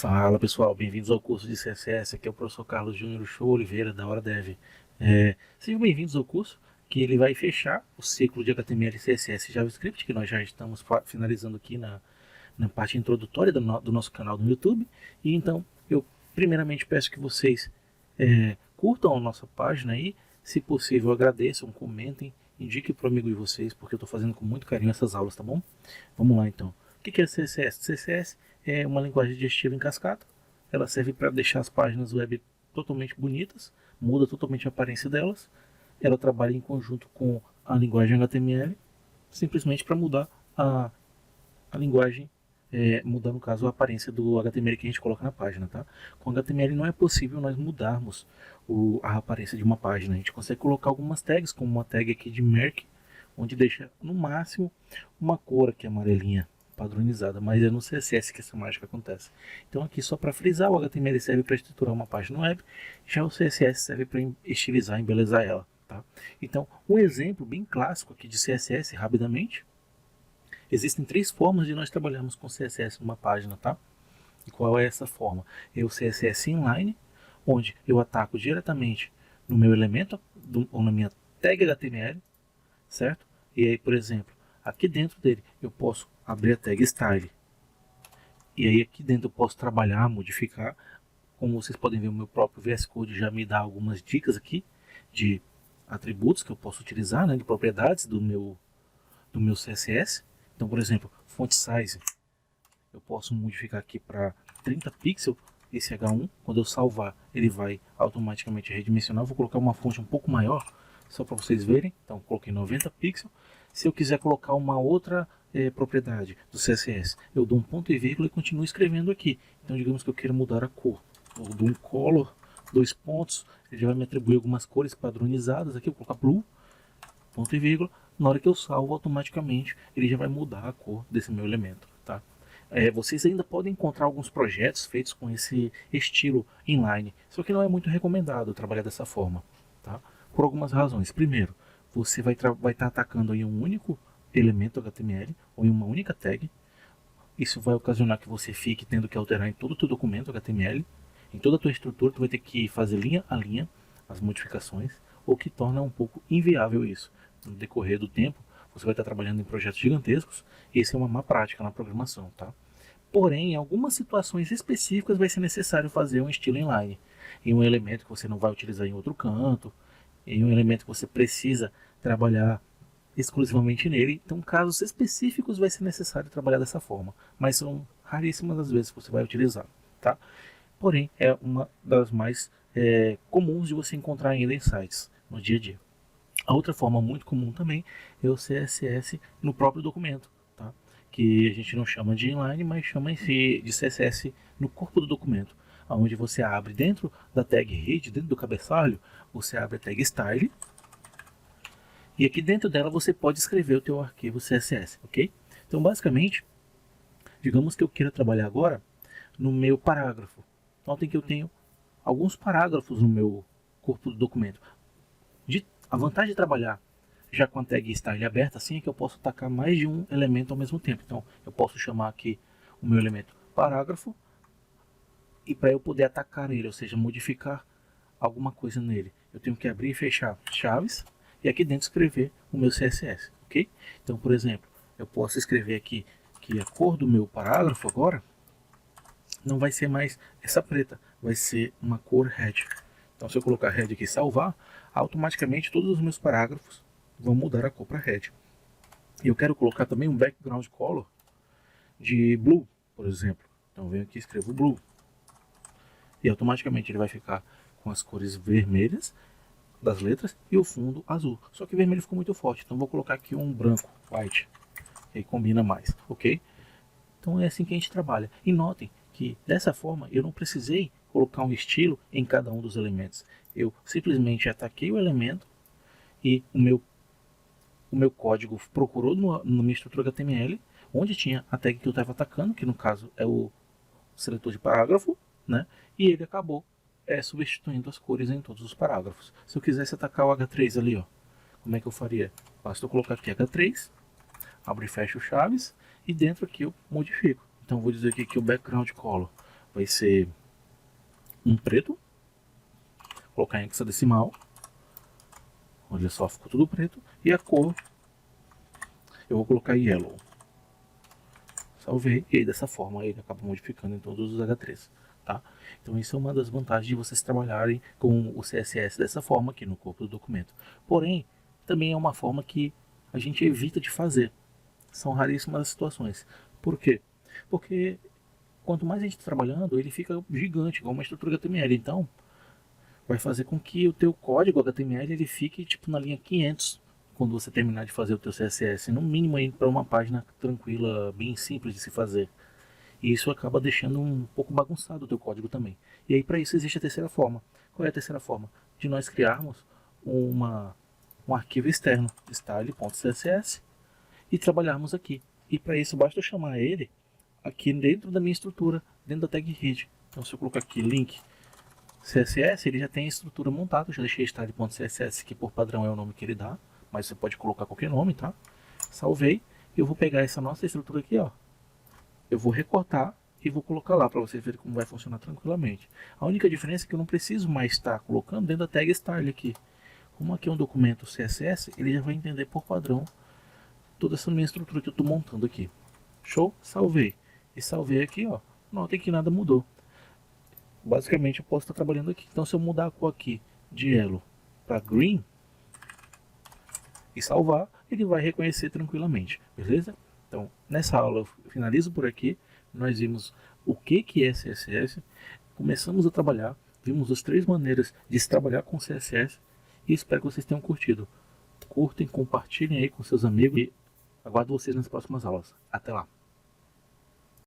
Fala pessoal, bem-vindos ao curso de CSS. Aqui é o professor Carlos Júnior Show Oliveira da Hora Dev. Sejam bem-vindos ao curso que ele vai fechar o ciclo de HTML, CSS e JavaScript, que nós já estamos finalizando aqui na parte introdutória do nosso canal no YouTube. E então eu primeiramente peço que vocês curtam a nossa página aí, se possível agradeçam, comentem, indiquem para o amigo de vocês, porque eu estou fazendo com muito carinho essas aulas, tá bom? Vamos lá então. O que é CSS? CSS é uma linguagem de estilo em cascata. Ela serve para deixar as páginas web totalmente bonitas, muda totalmente a aparência delas. Ela trabalha em conjunto com a linguagem HTML, simplesmente para mudar a linguagem, mudar no caso a aparência do HTML que a gente coloca na página. Tá? Com HTML não é possível nós mudarmos a aparência de uma página. A gente consegue colocar algumas tags, como uma tag aqui de Merk, onde deixa no máximo uma cor aqui amarelinha padronizada, mas é no CSS que essa mágica acontece. Então aqui só para frisar, o HTML serve para estruturar uma página web, já o CSS serve para estilizar, embelezar ela. Tá? Então um exemplo bem clássico aqui de CSS, rapidamente. Existem três formas de nós trabalharmos com CSS numa página, tá? E qual é essa forma? É o CSS inline, onde eu ataco diretamente no meu elemento ou na minha tag HTML, certo? E aí, por exemplo, aqui dentro dele eu posso abrir a tag style. E aí aqui dentro eu posso trabalhar, modificar. Como vocês podem ver, o meu próprio VS Code já me dá algumas dicas aqui de atributos que eu posso utilizar, né, de propriedades do meu CSS. Então, por exemplo, font size, eu posso modificar aqui para 30 pixels, esse H1, quando eu salvar, ele vai automaticamente redimensionar. Eu vou colocar uma fonte um pouco maior, só para vocês verem. Então, coloquei 90 pixels. Se eu quiser colocar uma outra propriedade do CSS, eu dou um ponto e vírgula e continuo escrevendo aqui. Então, digamos que eu queira mudar a cor. Eu dou um color, 2 pontos, ele já vai me atribuir algumas cores padronizadas. Aqui eu vou colocar blue, ponto e vírgula. Na hora que eu salvo, automaticamente ele já vai mudar a cor desse meu elemento. Tá? Vocês ainda podem encontrar alguns projetos feitos com esse estilo inline, só que não é muito recomendado trabalhar dessa forma, tá? Por algumas razões. Primeiro, você vai estar atacando em um único elemento HTML ou em uma única tag. Isso vai ocasionar que você fique tendo que alterar em todo o teu documento HTML, em toda a tua estrutura, tu vai ter que fazer linha a linha as modificações, o que torna um pouco inviável isso. No decorrer do tempo, você vai estar trabalhando em projetos gigantescos, e essa é uma má prática na programação, tá? Porém, em algumas situações específicas vai ser necessário fazer um estilo inline, em um elemento que você não vai utilizar em outro canto, em um elemento que você precisa trabalhar exclusivamente nele. Então, casos específicos vai ser necessário trabalhar dessa forma, mas são raríssimas as vezes que você vai utilizar, tá? Porém, é uma das mais comuns de você encontrar ainda em sites no dia a dia. A outra forma muito comum também é o CSS no próprio documento, tá? Que a gente não chama de inline, mas chama de CSS no corpo do documento, onde você abre dentro da tag head, dentro do cabeçalho, você abre a tag style, e aqui dentro dela você pode escrever o teu arquivo CSS, ok? Então, basicamente, digamos que eu queira trabalhar agora no meu parágrafo. Notem que eu tenho alguns parágrafos no meu corpo do documento. A vantagem de trabalhar já com a tag style aberta assim é que eu posso atacar mais de um elemento ao mesmo tempo. Então, eu posso chamar aqui o meu elemento parágrafo, e para eu poder atacar ele, ou seja, modificar alguma coisa nele, eu tenho que abrir e fechar chaves e aqui dentro escrever o meu CSS, ok? Então, por exemplo, eu posso escrever aqui que a cor do meu parágrafo agora não vai ser mais essa preta, vai ser uma cor red. Então, se eu colocar red aqui e salvar, automaticamente todos os meus parágrafos vão mudar a cor para red. E eu quero colocar também um background color de blue, por exemplo. Então, eu venho aqui e escrevo blue. E automaticamente ele vai ficar com as cores vermelhas das letras e o fundo azul. Só que o vermelho ficou muito forte, então vou colocar aqui um branco, white, que aí combina mais, ok? Então é assim que a gente trabalha. E notem que dessa forma eu não precisei colocar um estilo em cada um dos elementos. Eu simplesmente ataquei o elemento e o meu código procurou na minha estrutura HTML, onde tinha a tag que eu estava atacando, que no caso é o seletor de parágrafo, né? E ele acabou substituindo as cores em todos os parágrafos. Se eu quisesse atacar o H3 ali, ó, como é que eu faria? Basta eu colocar aqui H3, abro e fecho chaves, e dentro aqui eu modifico. Então vou dizer aqui que o background color vai ser um preto, vou colocar em hexadecimal, olha só, ficou tudo preto, e a cor eu vou colocar yellow. Salvei, e aí dessa forma ele acaba modificando em todos os H3, tá? Então isso é uma das vantagens de vocês trabalharem com o CSS dessa forma aqui no corpo do documento. Porém, também é uma forma que a gente evita de fazer. São raríssimas as situações. Por quê? Porque quanto mais a gente está trabalhando, ele fica gigante, igual uma estrutura HTML. Então, vai fazer com que o teu código HTML ele fique tipo na linha 500 quando você terminar de fazer o teu CSS, no mínimo aí para uma página tranquila, bem simples de se fazer. E isso acaba deixando um pouco bagunçado o teu código também. E aí para isso existe a terceira forma. Qual é a terceira forma? De nós criarmos um arquivo externo, style.css, e trabalharmos aqui. E para isso basta eu chamar ele aqui dentro da minha estrutura, dentro da tag head. Então se eu colocar aqui link CSS, ele já tem a estrutura montada. Eu já deixei style.css, que por padrão é o nome que ele dá, mas você pode colocar qualquer nome, tá? Salvei. Eu vou pegar essa nossa estrutura aqui, ó. Eu vou recortar e vou colocar lá para vocês verem como vai funcionar tranquilamente. A única diferença é que eu não preciso mais estar colocando dentro da tag style aqui. Como aqui é um documento CSS, ele já vai entender por padrão toda essa minha estrutura que eu estou montando aqui. Show? Salvei. E salvei aqui, ó. Notem que nada mudou. Basicamente eu posso estar trabalhando aqui. Então se eu mudar a cor aqui de yellow para green e salvar, ele vai reconhecer tranquilamente, beleza? Então nessa aula eu finalizo por aqui. Nós vimos o que é CSS, começamos a trabalhar, vimos as 3 maneiras de se trabalhar com CSS e espero que vocês tenham curtido. Curtem, compartilhem aí com seus amigos e aguardo vocês nas próximas aulas. Até lá!